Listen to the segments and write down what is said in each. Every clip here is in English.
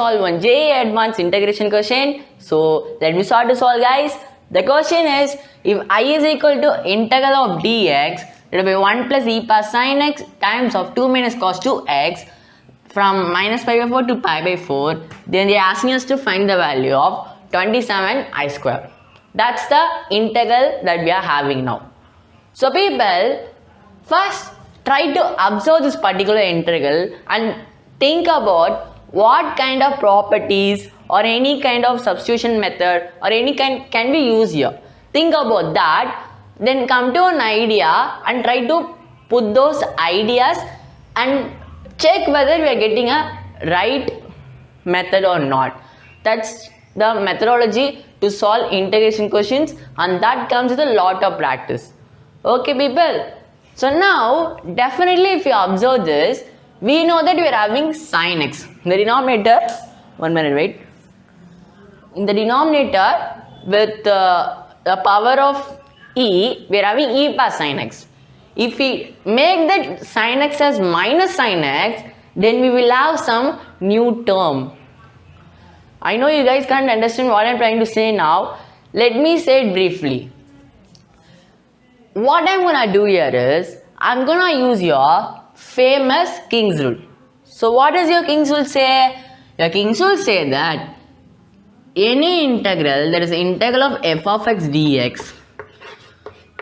Solve one JEE advanced integration question. So let me start to solve, guys. The question is, if I is equal to integral of dx, it will be 1 plus e power sin x times of 2 minus cos 2x from minus pi by 4 to pi by 4. Then they are asking us to find the value of 27 I square. That's the integral that we are having now. So people, first try to observe this particular integral and think about what kind of properties or any kind of substitution method or any kind can be used here. Think about that, then come to an idea and try to put those ideas and check whether we are getting a right method or not. That's the methodology to solve integration questions, and that comes with a lot of practice. Okay people, so now definitely if you observe this, we know that we are having sin x. In the denominator, 1 minute wait. In the denominator with the power of e, we are having e power sin x. If we make that sin x as minus sin x, then we will have some new term. I know you guys can't understand what I am trying to say now. Let me say it briefly. What I'm gonna do here is, I'm gonna use your famous King's rule. So what does your King's rule say? Your King's rule say that any integral, that is integral of f of x dx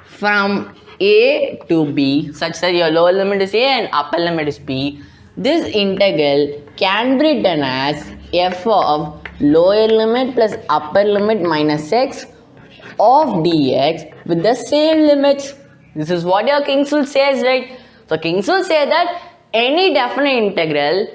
from a to b, such that your lower limit is a and upper limit is b, this integral can be written as f of lower limit plus upper limit minus x of dx with the same limits. This is what your King's rule says, right? So King's rule say that any definite integral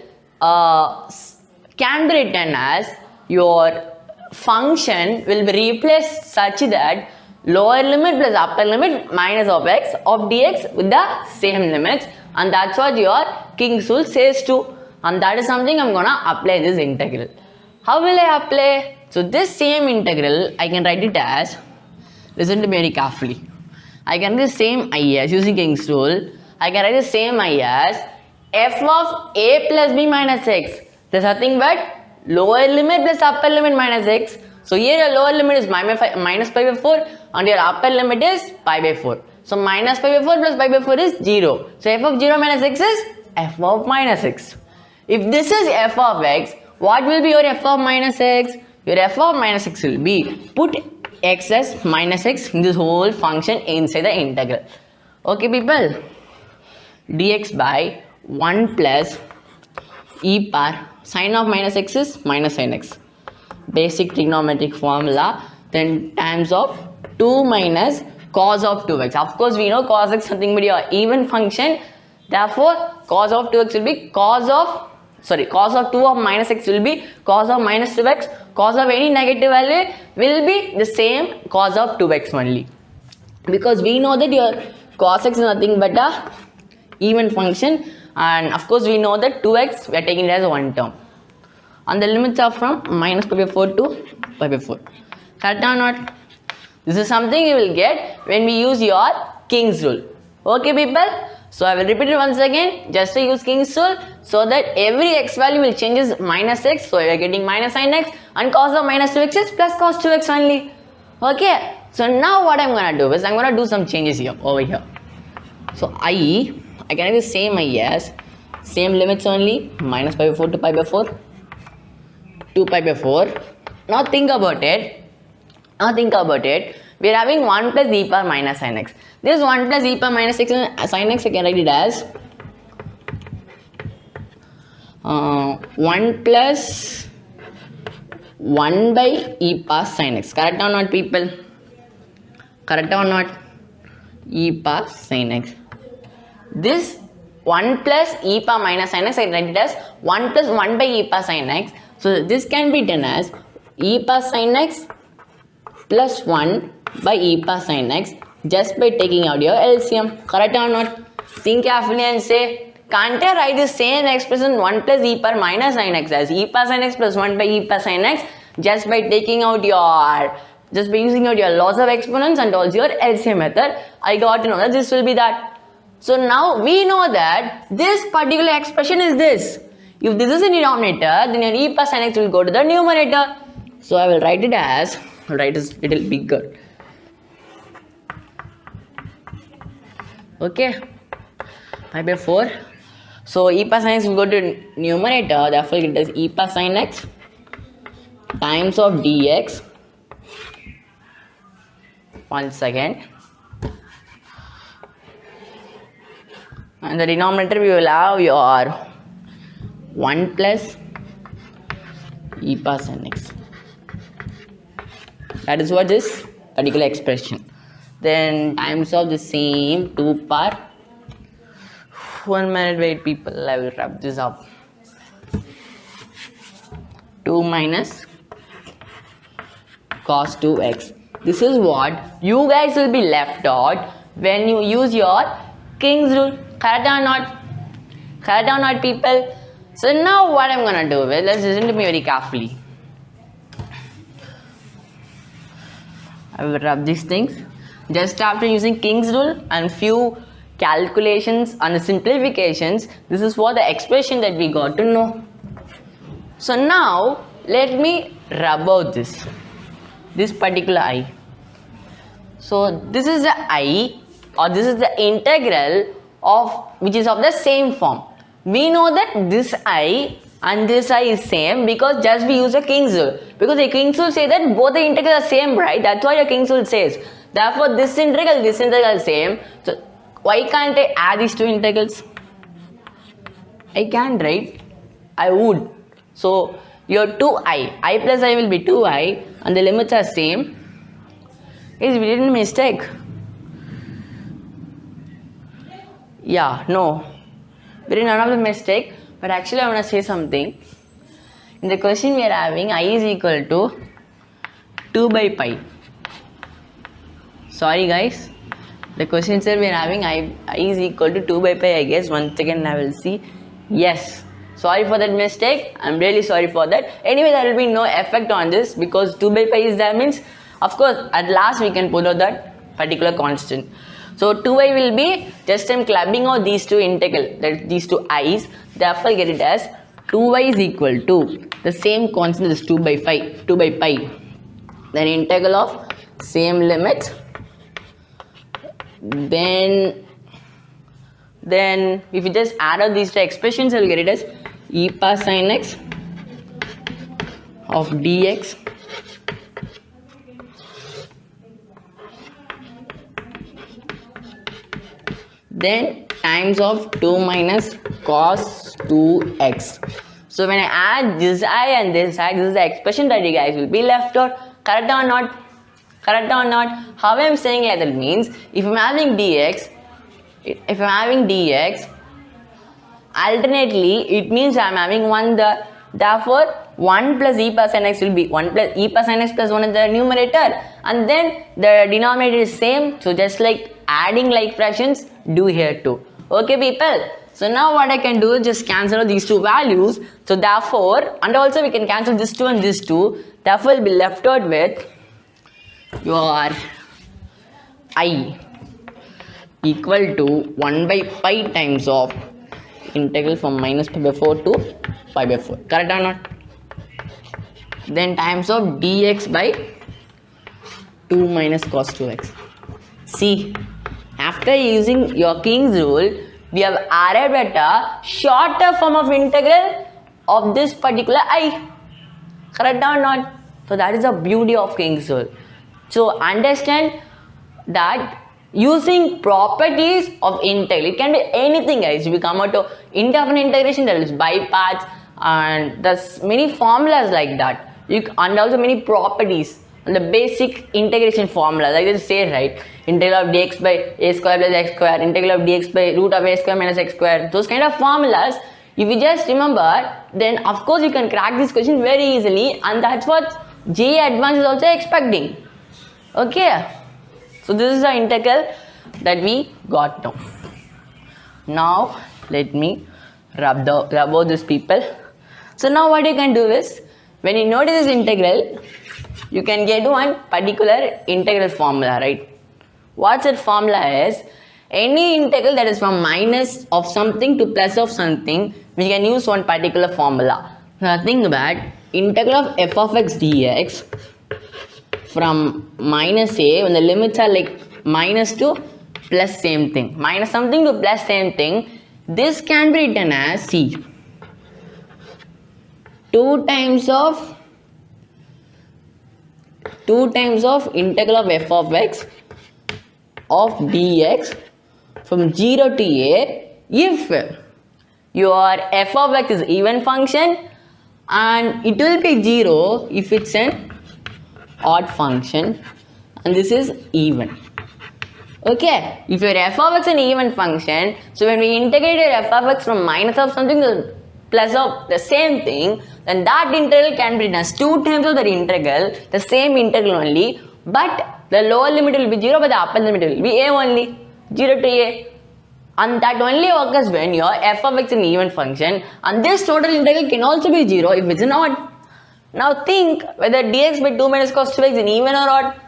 can be written as your function will be replaced such that lower limit plus upper limit minus of x of dx with the same limits, and that's what your King's rule says too, and that is something I'm gonna apply this integral. How will I apply? So this same integral I can write it as, listen to me very carefully, I can write the same I as, using King's rule, I can write the same I as f of a plus b minus x. There's nothing but lower limit plus upper limit minus x. So here your lower limit is minus pi by 4 and your upper limit is pi by 4. So minus pi by 4 plus pi by 4 is 0. So f of 0 minus x is f of minus x. If this is f of x, what will be your f of minus x? Your f of minus x will be, put x as minus x in this whole function inside the integral. Okay people, dx by 1 plus e power sin of minus x is minus sin x. Basic trigonometric formula, then times of 2 minus cos of 2x. Of course we know cos x something but your even function, therefore cos of 2x will be cos of 2 of minus x will be cos of minus 2x. Cos of any negative value will be the same cos of 2x only, because we know that your cos x is nothing but a even function, and of course we know that 2x we are taking it as one term, and the limits are from minus pi by 4 to pi by 4. Correct or not? This is something you will get when we use your King's rule. Okay people, so I will repeat it once again, just to use King's rule, so that every x value will change as minus x, so we are getting minus sin x, and cos of minus 2x is plus cos 2x only. Okay, so now what I'm gonna do is, I'm gonna do some changes here, over here. So I can have the same I as, same limits only, minus pi by 4 to pi by 4, 2 pi by 4. Now think about it, we are having 1 plus e power minus sin x. This 1 plus e power minus x sin x, I can write it as 1 plus 1 by e power sin x. Correct or not people? Correct or not? E power sin x. This 1 plus e power minus sin x, I can write it as 1 plus 1 by e power sin x. So this can be done as e power sin x plus 1 by e power sin x, just by taking out your LCM. Correct or not? Think carefully and say, can't I write the same expression 1 plus e power minus sin x as e power sin x plus 1 by e power sin x, just by taking out your, just by using out your laws of exponents and also your LCM method? I got to know that this will be that. So now we know that this particular expression is this. If this is a denominator, then your e plus sin x will go to the numerator. So I will write it as, I'll write it a little bigger. Okay, 5 by 4. So e plus sin x will go to numerator, therefore it is e plus sin x times of dx. 1 second. And the denominator we will have your 1 plus e plus sin x. That is what this particular expression. Then times of the same 2 power. 1 minute, wait people, I will wrap this up. 2 minus cos 2x. This is what you guys will be left out when you use your King's rule. Correct or not? Correct or not, people? So now what I'm gonna do is, let's listen to me very carefully. I will rub these things. Just after using King's rule and few calculations and simplifications, this is what the expression that we got to know. So now let me rub out this particular I. So this is the I, or this is the integral of which is of the same form. We know that this I and this I is same because just we use a King's rule. Because the King's rule say that both the integrals are same, right? That's why your King's rule says. Therefore, this integral is same. So why can't I add these two integrals? I can, right? I would. So your 2i, I plus I will be 2i, and the limits are same. Guys, we did a mistake. Yeah, no, we did none of the mistake. But actually, I want to say something. In the question we are having, I is equal to 2 by pi. Sorry guys, the question said we are having I is equal to 2 by pi, I guess. Once again I will see. Yes, sorry for that mistake. I'm really sorry for that. Anyway, there will be no effect on this because 2 by pi is there, means of course at last we can pull out that particular constant. So 2i will be, just I'm clubbing out these two integral, that these two i's, therefore get it as 2y is equal to the same constant is 2 by pi, then integral of same limit, then if you just add up these two expressions, I will get it as e plus sin x of dx then times of 2 minus cos 2x. So when I add this I and this I, this is the expression that you guys will be left out. Correct or not? Correct or not? How I am saying like that means, if I'm having dx, alternately it means I'm having 1 there. Therefore 1 plus e plus n x will be 1 plus e plus n x plus 1 in the numerator, and then the denominator is same. So just like adding like fractions, do here too. Okay people, so now what I can do is just cancel out these two values. So therefore, and also we can cancel this 2 and this 2, therefore we'll be left out with your I equal to 1 by pi times of integral from minus pi by 4 to pi by 4. Correct or not? Then times of dx by 2 minus cos 2x. See, after using your King's rule, we have arrived at a shorter form of integral of this particular I. Correct or not? So that is the beauty of King's rule. So understand that using properties of integral, it can be anything guys. If we come out to indefinite integration, there is by parts, and there's many formulas like that. And also many properties and the basic integration formula, like they say, right? Integral of dx by a square plus x square, integral of dx by root of a square minus x square. Those kind of formulas, if you just remember, then of course you can crack this question very easily, and that's what JEE Advanced is also expecting. Okay, so this is the integral that we got now. Now let me rub out this people. So now what you can do is, when you notice this integral, you can get one particular integral formula, right? What's that formula is, any integral that is from minus of something to plus of something, we can use one particular formula. Nothing but integral of f of x dx from minus a, when the limits are like minus to plus same thing, minus something to plus same thing, this can be written as c 2 times of integral of f of x of dx from 0 to a if your f of x is even function, and it will be 0 if it's an odd function, and this is even. Okay, if your f of x is an even function, so when we integrate your f of x from minus of something to plus of the same thing, then that integral can be written as 2 times of that integral, the same integral only, but the lower limit will be 0, but the upper limit will be a only, 0 to a. And that only occurs when your f of x is an even function, and this total integral can also be 0 if it's an odd. Now think whether dx by 2 minus cos 2x is an even or odd.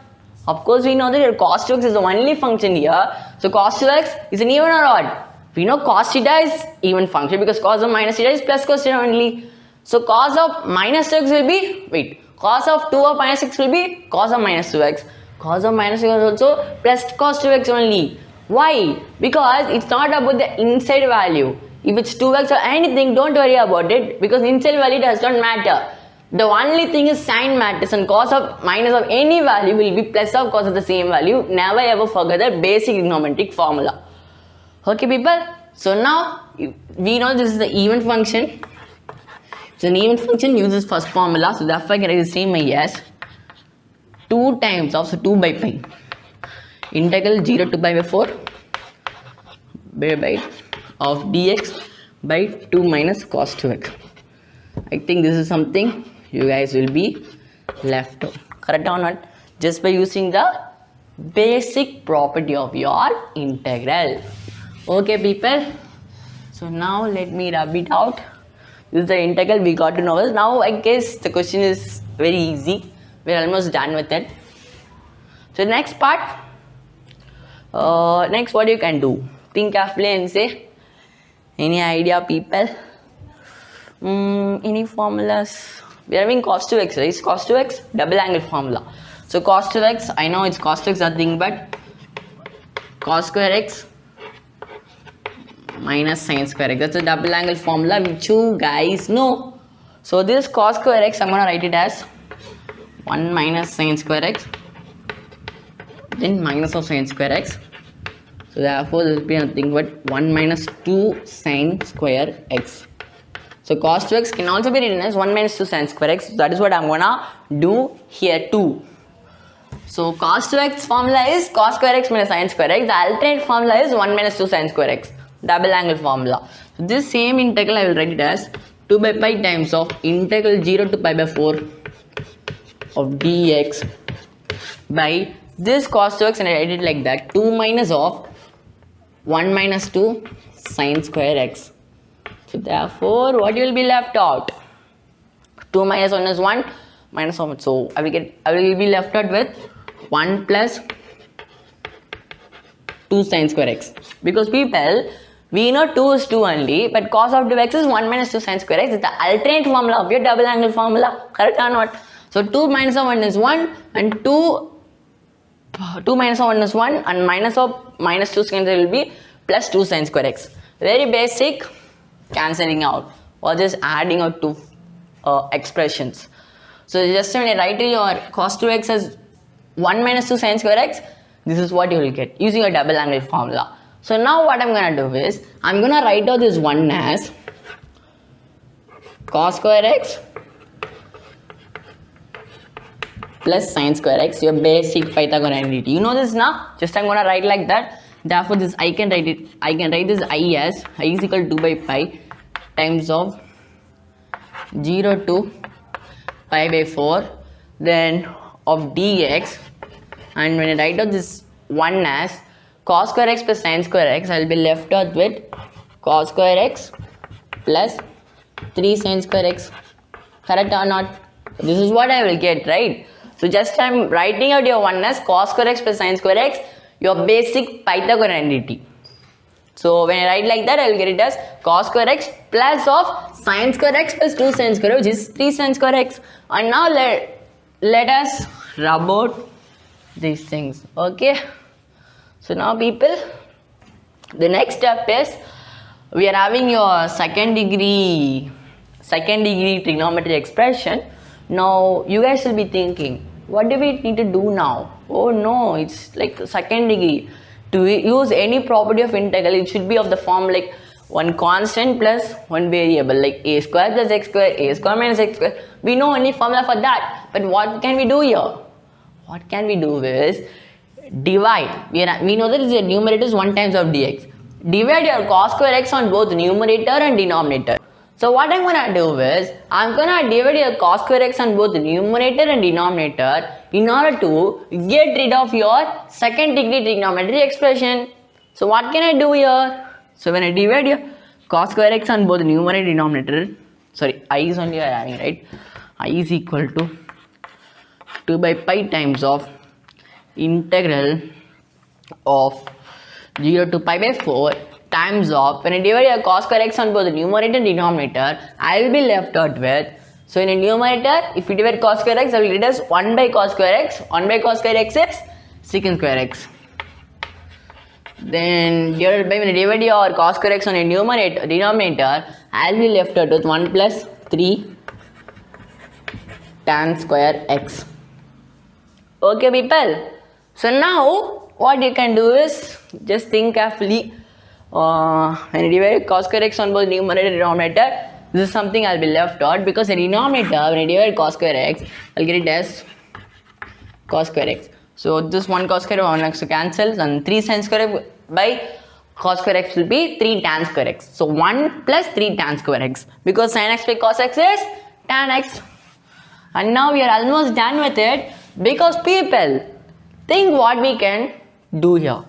Of course we know that your cos 2x is the only function here, so cos 2x is an even or odd. We know cos theta is even function because cos of minus theta is plus cos theta only. So cos of minus 2x will be, cos of 2 of minus 6 will be cos of minus 2x. Cos of minus 2x is also plus cos 2x only. Why? Because it's not about the inside value. If it's 2x or anything, don't worry about it, because inside value does not matter. The only thing is sign matters, and cos of minus of any value will be plus of cos of the same value. Never ever forget that basic trigonometric formula. Okay people, so now we know this is the even function. It's an even function, use this first formula, so therefore I can write the same as 2 times of, so 2 by pi, integral 0 to pi by 4 by of dx by 2 minus cos 2x. I think this is something you guys will be left out, correct or not, just by using the basic property of your integral. Okay people, so now let me rub it out. This is the integral we got to know. Now I guess the question is very easy, we're almost done with it. So next part, next what you can do, think carefully and say, any idea people? Any formulas? We are having cos 2x, right? Cos 2x double angle formula. So cos 2x, I know it's cos 2x nothing but cos square x minus sin square x. That's a double angle formula which you guys know. So this cos square x, I'm going to write it as 1 minus sin square x, then minus of sin square x. So therefore this will be nothing but 1 minus 2 sin square x. So cos 2x can also be written as 1 minus 2 sin square x. So that is what I'm gonna do here too. So cos 2x formula is cos square x minus sin square x. The alternate formula is 1 minus 2 sin square x. Double angle formula. So this same integral I will write it as 2 by pi times of integral 0 to pi by 4 of dx by this cos 2x, and I write it like that, 2 minus of 1 minus 2 sin square x. So therefore what will be left out? 2 minus 1 is 1 minus 1. So I will be left out with 1 plus 2 sin square x. Because people, we know 2 is 2 only, but cos of 2x is 1 minus 2 sin square x. It's the alternate formula of your double angle formula, correct or not? So 2 minus of 1 is 1, and 2 minus of 1 is 1, and minus of minus 2 sin will be plus 2 sin square x. Very basic, cancelling out or just adding out two expressions. So just when I write your cos 2x as 1 minus 2 sin square x, this is what you will get using a double angle formula. So now what I'm gonna do is, I'm gonna write out this 1 as cos square x plus sin square x, your basic Pythagorean identity. You know this now, just I'm gonna write like that. Therefore this I can write this I as I is equal to 2 by pi times of 0 to pi by 4 then of dx, and when I write out this 1 as cos square x plus sin square x, I will be left out with cos square x plus 3 sin square x, correct or not? This is what I will get, right? So just I'm writing out your 1 as cos square x plus sin square x, your basic Pythagorean identity. So when I write like that, I will get it as cos square x plus of sin square x plus 2 sin square, which is 3 sin square x. And now let us rub out these things. Okay. So now people, the next step is we are having your second degree trigonometry expression. Now you guys will be thinking, what do we need to do now? Oh no, it's like second degree. To use any property of integral, it should be of the form like one constant plus one variable, like a square plus x square, a square minus x square. We know any formula for that. But what can we do here? What can we do is divide. We know that the numerator is 1 times of dx. Divide your cos square x on both numerator and denominator. So what I'm gonna do is, I'm gonna divide your cos square x on both numerator and denominator in order to get rid of your second degree trigonometry expression. So what can I do here? So when I divide your cos square x on both numerator and denominator, sorry, I is only I am having, right? I is equal to 2 by pi times of integral of 0 to pi by 4 times of, when I divide your cos square x on both the numerator and denominator, I will be left out with, so in a numerator, if you divide cos square x, I will get it as 1 by cos square x. 1 by cos square x is secant square x. Then divided by, when I divide your cos square x on a denominator, I will be left out with 1 plus 3 tan square x. Okay people, so now what you can do is just think carefully. When I divide cos square x on both numerator and denominator, this is something I'll be left out, because in denominator, when I divide cos square x, I'll get it as cos square x. So this 1 cos square 1 x cancels, and 3 sin square by cos square x will be 3 tan square x. So 1 plus 3 tan square x, because sin x by cos x is tan x. And now we are almost done with it, because people, think what we can do here.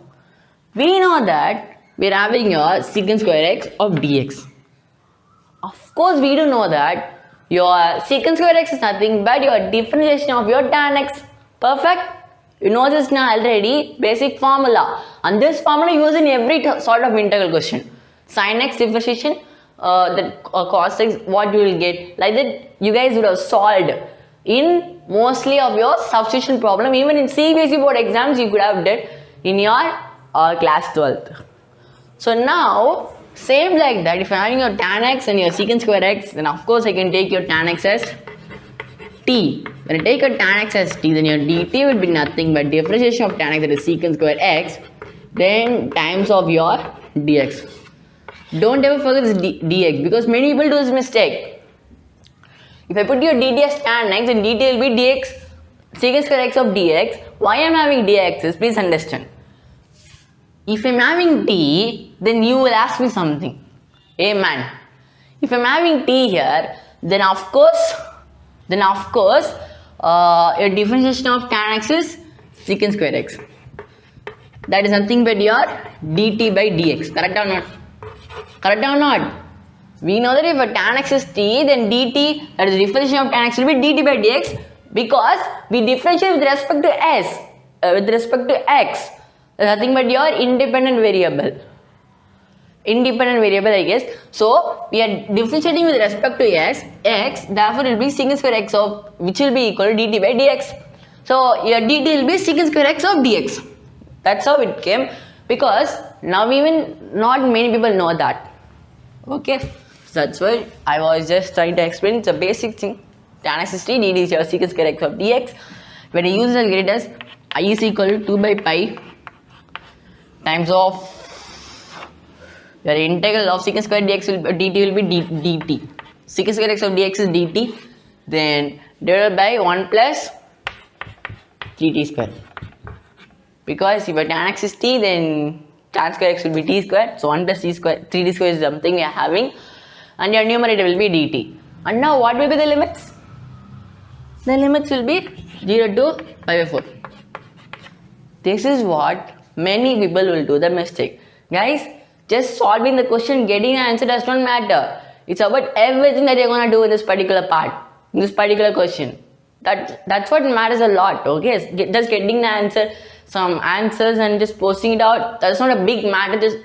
We know that we are having your secant square x of dx. Of course, we do know that your secant square x is nothing but your differentiation of your tan x. Perfect? You know this now already, basic formula. And this formula used in every sort of integral question. Sin x differentiation, cos x, what you will get. Like that, you guys would have solved in mostly of your substitution problem. Even in CBSE board exams, you could have did in your class 12th. So now, same like that, if I am having your tan x and your secant square x, then of course I can take your tan x as t. When I take your tan x as t, then your dt will be nothing but differentiation of tan x, that is secant square x, then times of your dx. Don't ever forget this dx, because many people do this mistake. If I put your dt as tan x, then dt will be dx, secant square x of dx. Why I am having dx is, please understand. If I am having t, then you will ask me something. Hey man, if I am having t here, then of course, your differentiation of tan x is secant square x. That is nothing but your dt by dx. Correct or not? Correct or not? We know that if a tan x is t, then dt, that is the differentiation of tan x, will be dt by dx, because we differentiate with respect to s, with respect to x. Nothing but your independent variable, I guess. So we are differentiating with respect to x, therefore it will be secant square x of, which will be equal to dt by dx. So your dt will be secant square x of dx. That's how it came, because now even not many people know that. Okay, so that's why I was just trying to explain. It's a basic thing. Tan x is t, dt is your secant square x of dx. When I use it, I'll get it as I is equal to 2 by pi times of your integral of secant square dx dt will be dt. Secant square x of dx is dt, then divided by 1 plus dt square. Because if your tan x is t, then tan square x will be t square. So 1 plus t square, 3d square is something we are having, and your numerator will be dt. And now what will be the limits? The limits will be 0 to pi by 4. This is what many people will do the mistake. Guys, just solving the question, getting an answer does not matter. It's about everything that you're going to do in this particular part, in this particular question. That's what matters a lot, okay? Just getting the answer, some answers and just posting it out, that's not a big matter. Just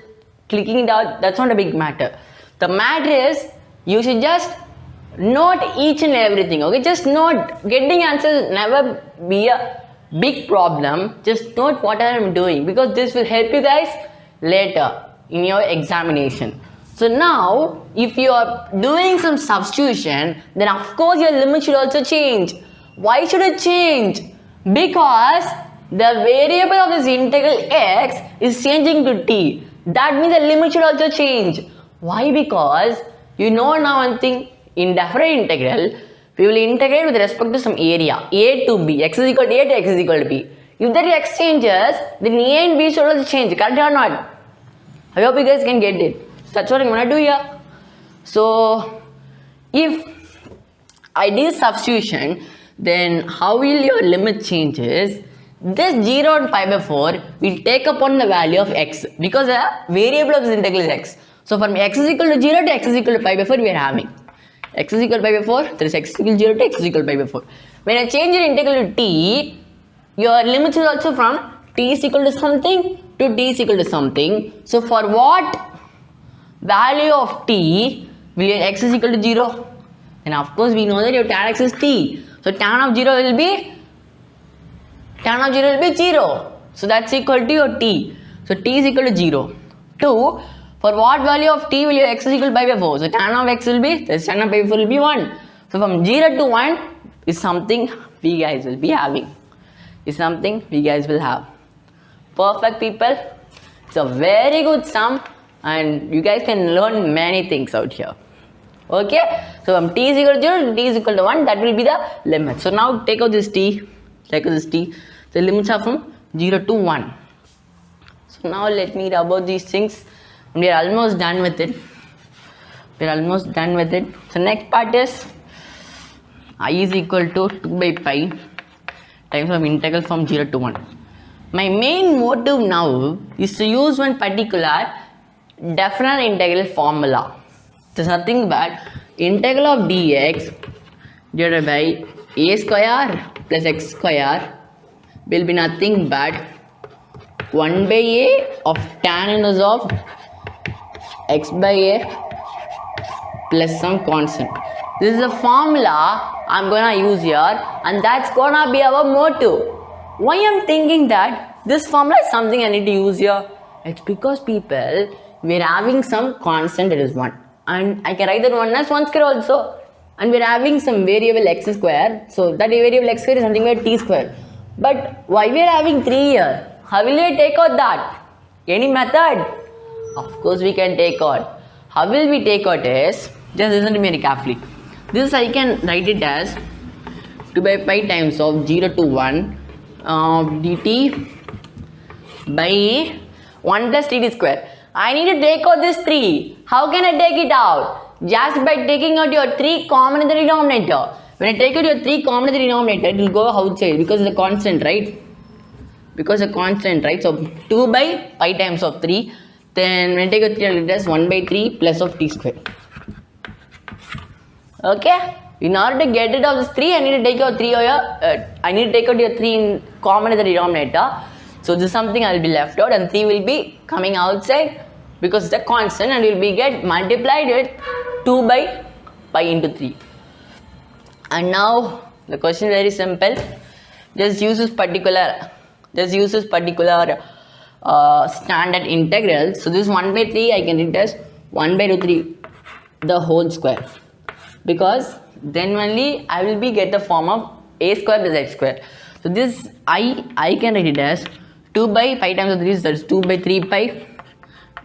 clicking it out, that's not a big matter. The matter is you should just note each and everything, okay? Just note. Getting answers never be a big problem. Just note what I am doing, because this will help you guys later in your examination. So now, if you are doing some substitution, then of course your limit should also change. Why should it change? Because the variable of this integral x is changing to t. That means the limit should also change. Why? Because you know now one thing, in definite integral, we will integrate with respect to some area, a to b, x is equal to a to x is equal to b. If that x changes, then a and b should also change, correct or not? I hope you guys can get it. So that's what I'm gonna do here. So if I do substitution, then how will your limit changes? This 0 and pi by 4 will take upon the value of x, because the variable of this integral is x. So from x is equal to 0 to x is equal to pi by 4, we are having x is equal to pi by 4, there is x is equal to 0 to x is equal to pi by 4. When I change your integral to t, your limits is also from t is equal to something to t is equal to something. So for what value of t will your x is equal to 0? And of course we know that your tan x is t. So tan of 0 will be 0. So that's equal to your t. So t is equal to 0. 2. For what value of t will your x is equal to pi by 4? So tan of x will be, the tan of pi by 4 will be 1. So from 0 to 1 is something we guys will be having. Is something we guys will have. Perfect, people. It's a very good sum and you guys can learn many things out here. Okay. So from t is equal to 0 to t is equal to 1, that will be the limit. So now take out this t. Take out this t. The limits are from 0 to 1. So now let me rub out these things. We are almost done with it. So next part is I is equal to 2 by pi times of integral from 0 to 1. My main motive now is to use one particular definite integral formula. There's nothing but integral of dx divided by a square plus x square will be nothing but 1 by a of tan inverse of x by a plus some constant. This is the formula I'm gonna use here, and that's gonna be our motive. Why I'm thinking that this formula is something I need to use here? It's because people, we're having some constant that is 1, and I can write that 1 as 1 square also, and we're having some variable x square. So that variable x square is something like t square. But why we are having 3 here? How will we take out that? Any method? Of course we can take out. How will we take out is, just listen to me very carefully. This I can write it as 2 by pi times of 0 to 1 dt by 1 plus dt square. I need to take out this 3. How can I take it out? Just by taking out your 3 common in the denominator. When I take out your 3 common in the denominator, it will go outside because it's a constant, right? So 2 by pi times of 3. Then when I take out 3, it is 1 by 3 plus of t square. Okay? In order to get rid of this 3, I need to take out 3 here. I need to take out your 3 in common in the denominator. So this is something I will be left out, and 3 will be coming outside because it's a constant, and will be get multiplied with 2 by pi into 3. And now the question is very simple. Just use this particular standard integral. So this 1 by 3 I can write as 1 by root 3 the whole square, because then only I will be get the form of a square plus x square. So this I can write it as 2 by pi times of 3, that is 2 by 3 pi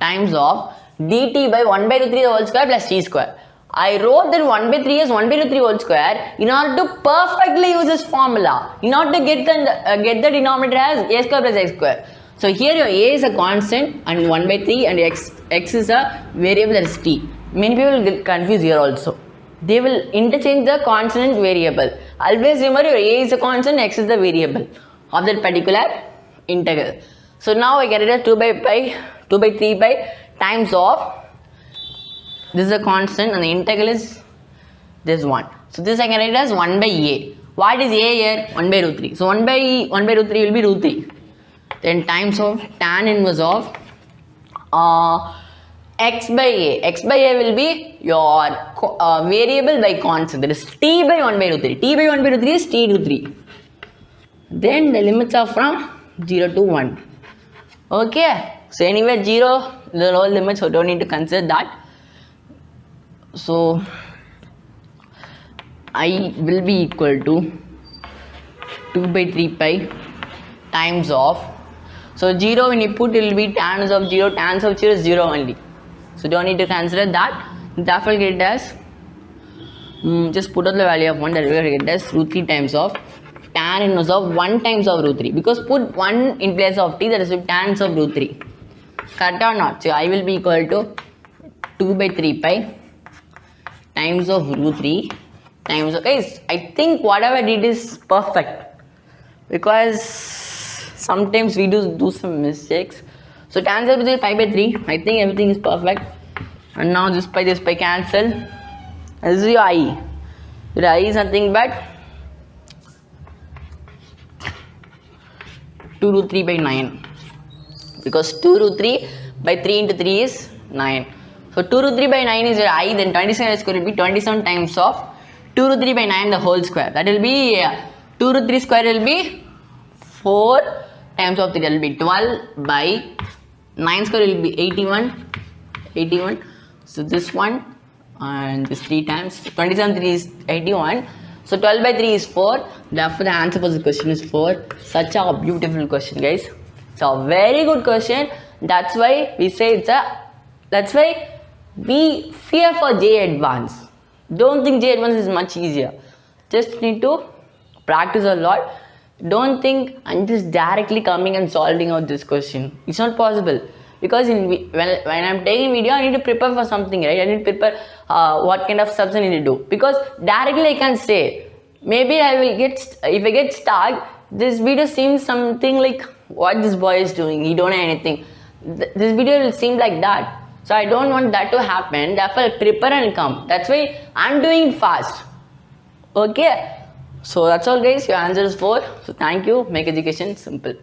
times of dt by 1 by root 3 the whole square plus t square. I wrote that 1 by 3 as 1 by root 3 whole square in order to perfectly use this formula, in order to get the denominator as a square plus x square. So here your a is a constant and 1 by 3, and x is a variable, that is t. Many people will get confused here also. They will interchange the constant variable. Always remember your a is a constant, x is the variable of that particular integral. So now I get it as 2 by 3 pi times of, this is a constant and the integral is this 1. So this I can write as 1 by a. What is a here? 1 by root 3. So 1 by root 3 will be root 3. Then times of tan inverse of x by a. X by a will be your variable by constant. That is t by 1 by root 3. T by 1 by root 3 is t to 3. Then the limits are from 0 to 1. Okay. So anywhere 0, the lower limits, so don't need to consider that. So I will be equal to 2 by 3 pi times of, so 0 when you put, it will be tan of 0, tan of 0 is 0 only, so don't need to consider that. Therefore get it as just put out the value of 1, that will get as root 3 times of tan inverse of 1 times of root 3, because put 1 in place of t, that is tan of root 3. Correct or not? So I will be equal to 2 by 3 pi times of root 3 times of, guys, I think whatever I did is perfect, because sometimes we do some mistakes. So tan of root 3 pi by 3, I think everything is perfect. And now this pi cancel. This is your I. Your I is nothing but 2 root 3 by 9, because 2 root 3 by 3 into 3 is 9. So 2 root 3 by 9 is your I, then 27 square will be 27 times of 2 root 3 by 9 the whole square. That will be 2 root 3 square will be 4 times of 3, that will be 12 by 9 square will be 81. So this one and this 3 times 27 3 is 81. So 12 by 3 is 4. Therefore the answer for this question is 4. Such a beautiful question, guys. It's a very good question. That's why we say that's why we fear for JEE Advanced. Don't think JEE Advanced is much easier. Just need to practice a lot. Don't think I'm just directly coming and solving out this question. It's not possible, because when I'm taking video, I need to prepare for something, right? I need to prepare what kind of steps I need to do, because directly I can say, maybe I will if I get stuck, this video seems something like what this boy is doing, he don't know anything. This video will seem like that. So I don't want that to happen. Therefore, I'll prepare and come. That's why I'm doing it fast. Okay. So that's all, guys. Your answer is 4. So thank you. Make education simple.